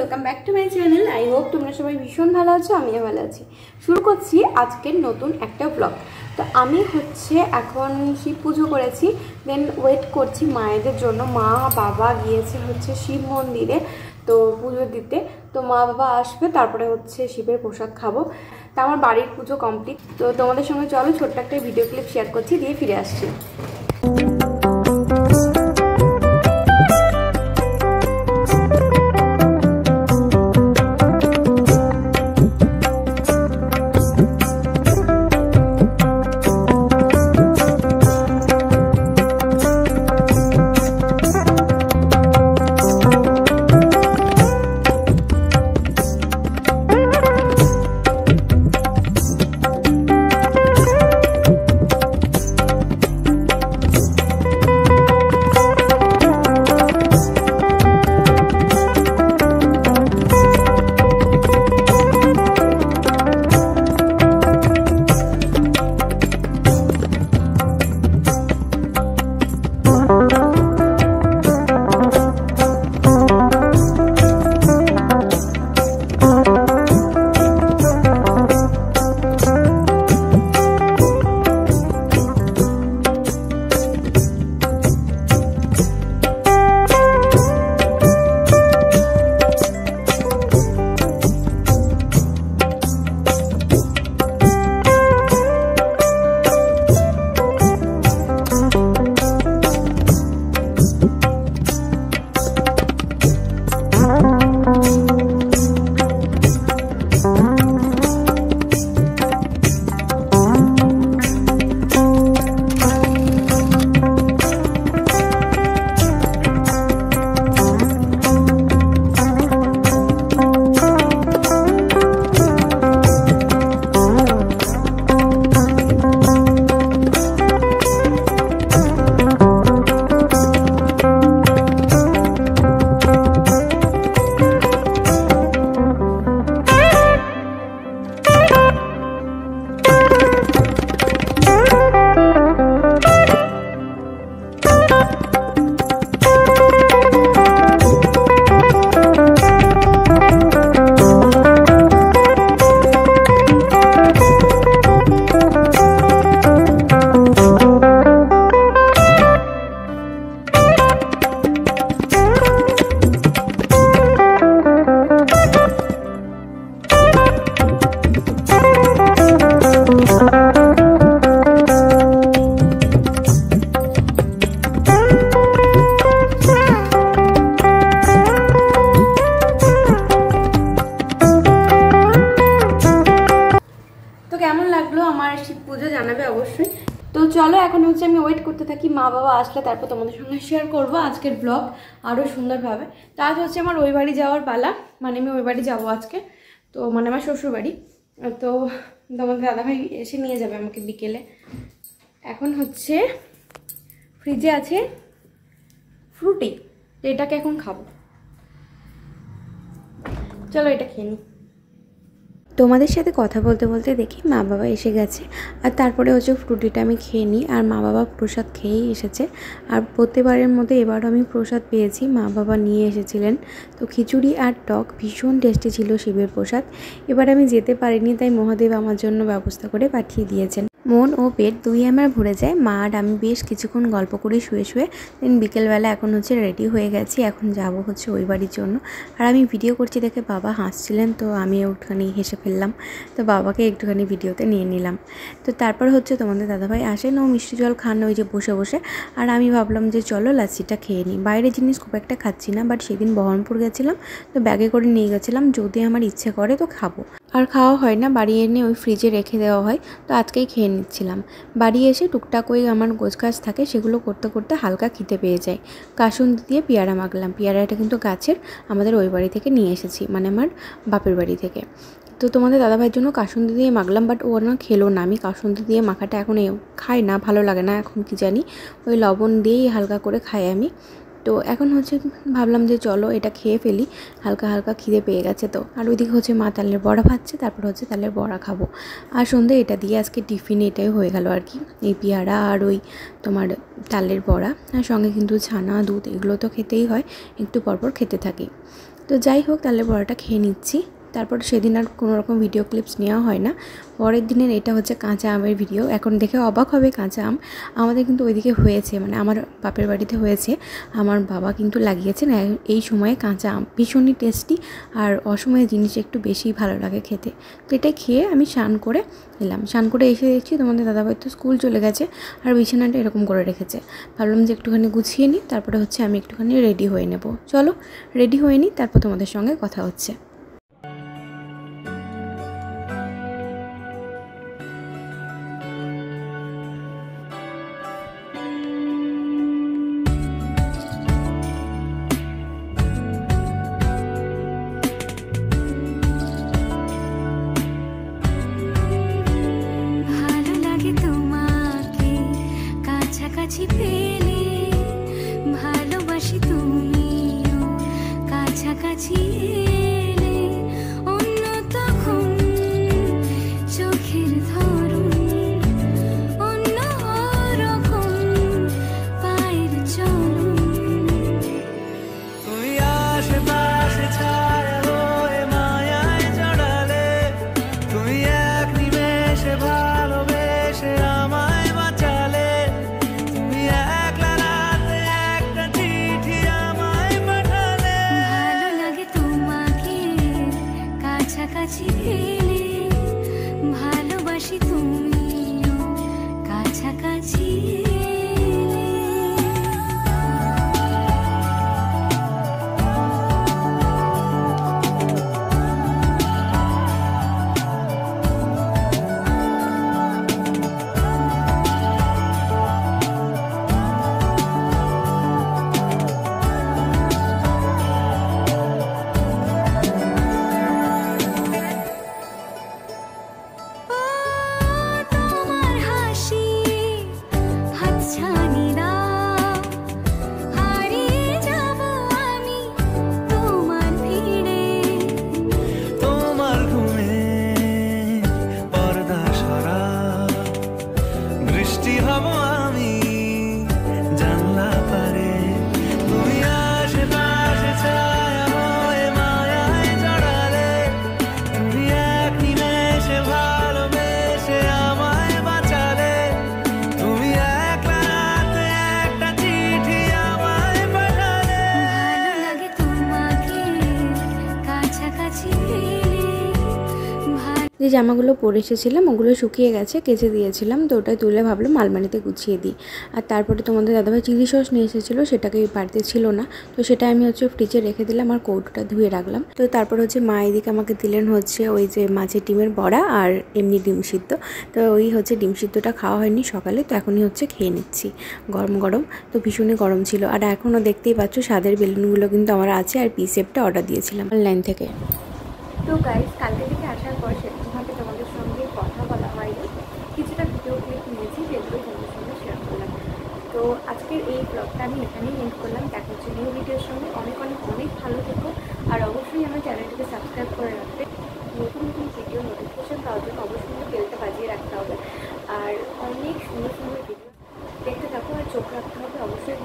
Welcome back to my channel. I hope তোমরা সবাই ভীষণ ভালো আছো, আমিও ভালো আছি। শুরু করছি আজকের নতুন একটা ব্লগ। তো আমি এখন শিব পুজো করেছি, দেন ওয়েট করছি মায়েদের জন্য। মা বাবা গিয়েছে শিব মন্দিরে তো পুজো দিতে। তো মা বাবা আসবে, তারপরে শিবের প্রসাদ খাবো। তা আমার বাড়ির পুজো কমপ্লিট। তো তোমাদের সঙ্গে চলো ছোট্ট একটা ভিডিও ক্লিপ শেয়ার করছি, দিয়ে ফিরে আসছি। কেমন লাগলো আমার শিব পুজো জানাবে অবশ্যই। তো চলো এখন আমি ওয়েট করতে থাকি মা বাবা আসলে, তারপর তোমাদের সঙ্গে শেয়ার করব আজকের ব্লগ আরও সুন্দরভাবে। তো আজ আমার ওই বাড়ি যাওয়ার পালা, মানে আমি ওই বাড়ি যাবো আজকে। তো মানে আমার শ্বশুর বাড়ি। তো তোমাদের দাদাভাই এসে নিয়ে যাবে আমাকে বিকেলে। এখন ফ্রিজে আছে ফ্রুটি, তো এটাকে এখন খাবো। চলো এটা খেয়ে নিই। তোমাদের সাথে কথা বলতে বলতে দেখি মা বাবা এসে গেছে, আর তারপরে ফ্রুটিটা আমি খেয়ে নিই। আর মা বাবা প্রসাদ খেয়েই এসেছে, আর প্রত্যেকবারের মধ্যে এবারও আমি প্রসাদ পেয়েছি। মা বাবা নিয়ে এসেছিলেন তো খিচুড়ি আর টক, ভীষণ টেস্টি ছিল শিবের প্রসাদ। এবার আমি যেতে পারিনি, তাই মহাদেব আমার জন্য ব্যবস্থা করে পাঠিয়ে দিয়েছেন। মন ও পেট দুই আমার ভরে যায়। মা আর আমি বেশ কিছুক্ষণ গল্প করে শুয়ে দেন বিকেলবেলা এখন রেডি হয়ে গেছি। এখন যাব ওই বাড়ির জন্য। আর আমি ভিডিও করছি দেখে বাবা হাসছিলেন, তো আমি একটুখানি হেসে ফেললাম। তো বাবাকে একটুখানি ভিডিওতে নিয়ে নিলাম। তো তারপর তোমাদের দাদাভাই আসেন, ও মিষ্টি জল খান যে বসে বসে। আর আমি ভাবলাম যে চলো লাচ্ছিটা খেয়ে নিই। বাইরের জিনিস খুব একটা খাচ্ছি না, বাট সেদিন বহরমপুর গেছিলাম তো ব্যাগে করে নিয়ে গেছিলাম, যদি আমার ইচ্ছে করে তো খাবো। আর খাওয়া হয় না, বাড়ি এনে ফ্রিজে রেখে দেওয়া হয়। তো আজকেই খেয়ে নিচ্ছিলাম। বাড়ি এসে টুকটাক আমার গোছ কাজ থাকে, সেগুলো করতে করতে হালকা খিদে পেয়ে যায়। কাসুন্দি দিয়ে পেয়ারা মাখলাম। পেয়ারাটা কিন্তু গাছের, আমাদের ওই বাড়ি থেকে নিয়ে এসেছি, মানে আমার বাপের বাড়ি থেকে। তো তোমাদের দাদাভাইয়ের জন্য কাসুন্দি দিয়ে মাখলাম, বাট ও না খেলো না। আমি কাসুন্দি দিয়ে মাখাটা এখন খাই না, ভালো লাগে না এখন, কি জানি ওই লবণ দিয়েই হালকা করে খাই আমি। তো এখন ভাবলাম যে চলো এটা খেয়ে ফেলি, হালকা হালকা খিদে পেয়ে গেছে। তো আর ওইদিকে মা তালের বড়া ভাজছে, তারপর তালের বড়া খাবো। আর সন্ধ্যে এটা দিয়ে আজকে টিফিন এটাই হয়ে গেল আর কি, এই পেয়ারা আর ওই তোমার তালের বড়া। আর সঙ্গে কিন্তু ছানা দুধ এগুলো তো খেতেই হয়, একটু পরপর খেতে থাকি। তো তো যাই হোক, তাহলে বড়াটা খেয়ে নিচ্ছি। তারপর সেদিন আর কোনো রকম ভিডিও ক্লিপস নেওয়া হয় না। পরের দিনের এটা হচ্ছে কাঁচা আমের ভিডিও। এখন দেখে অবাক হবে, কাঁচা আম আমাদের কিন্তু ওইদিকে হয়েছে, মানে আমার বাপের বাড়িতে হয়েছে। আমার বাবা কিন্তু লাগিয়েছেন এই সময়ে কাঁচা আম, ভীষণই টেস্টি, আর অসময়ে জিনিস একটু বেশি ভালো লাগে খেতে। তো এটা খেয়ে আমি স্নান করে এলাম। স্নান করে এসে দেখছি তোমাদের দাদাভাই তো স্কুল চলে গেছে, আর বিছানাটা এরকম করে রেখেছে। ভাবলাম যে একটুখানি গুছিয়ে নিই, তারপরে হচ্ছে আমি একটুখানি রেডি হয়ে নেব। চলো রেডি হয়ে নিই, তারপর তোমাদের সঙ্গে কথা হচ্ছে। কাছাকাছি পেলে ভালোবাসি, তুমিও কাছাকাছি এলে অন্য তখন চোখের ধরন অন্য রকম পায়ের চলন। তুই আশেপাশে ছায়া হয়ে মায়ায় জড়ালে, তুই এক নিমেষে ভালোবেসে আমায় বাঁচালে, তুমি একলা রাতে একটা চিঠি আমায় পাঠালে। ভালো লাগে তোমাকে কাছাকাছি পেলে ভালোবাসি, তুমিও কাছাকাছি এলে। তোমার হাসি হাতছানি দাও, হারিয়ে যাব আমি তোমার ভিড়ে। তোমার ঘুমে পর্দা সরা, বৃষ্টি হব আমি জানলা পারে। তুমি আশেপাশে ছায়া হয়ে মায়ায় জড়ালে, তুমি এক নিমেষে ভালোবেসে আমায় বাঁচালে, তুমি একলা রাতে একটা চিঠি আমায় পাঠালে। ভালো লাগে তোমাকে কাছাকাছি পেলে যে জামাগুলো পরে এসেছিলাম ওগুলো শুকিয়ে গেছে, কেচে দিয়েছিলাম, তো ওটাই তুলে ভাবলাম আলমারিতে গুছিয়ে দিই। আর তারপরে তোমাদের দাদাভাই চিলি সস নিয়ে এসেছিলো, সেটাকে বাড়িতে ছিল না, তো সেটা আমি হচ্ছে ফ্রিজে রেখে দিলাম আর কৌটোটা ধুয়ে রাখলাম। তো তারপর হচ্ছে মা এদিকে আমাকে দিলেন হচ্ছে ওই যে মাছের ডিমের বড়া আর এমনি ডিম সিদ্ধ। তো ওই হচ্ছে ডিম সিদ্ধটা খাওয়া হয়নি সকালে, তো এখনই হচ্ছে খেয়ে নিচ্ছি গরম গরম। তো ভীষণই গরম ছিল, আর এখনও দেখতেই পাচ্ছ স্বাদের বেলুনগুলো কিন্তু আমার আছে, আর পিসেপটা অর্ডার দিয়েছিলাম অনলাইন থেকে। তো গাইস, কালকে থেকে আসার পর সেরকমভাবে তোমাদের সঙ্গে কথা বলা হয়নি, কিছুটা ভিডিও ক্লিপ নিয়েছি যেগুলো তোমাদের সঙ্গে শেয়ার করলাম। তো আজকের এই ব্লগটা আমি এখানেই এন্ড করলাম। দেখা হচ্ছে নিউ ভিডিওর সঙ্গে। অনেক অনেক অনেক ভালো থেকো, আর অবশ্যই আমার চ্যানেলটিকে সাবস্ক্রাইব করে রাখবে। নতুন নতুন ভিডিও নোটিফিকেশন পাওয়ার জন্য অবশ্যই বেলটা বাজিয়ে রাখতে হবে, আর অনেক সুন্দর সুন্দর ভিডিও দেখতে থাকো, আর চোখ রাখতে হবে অবশ্যই।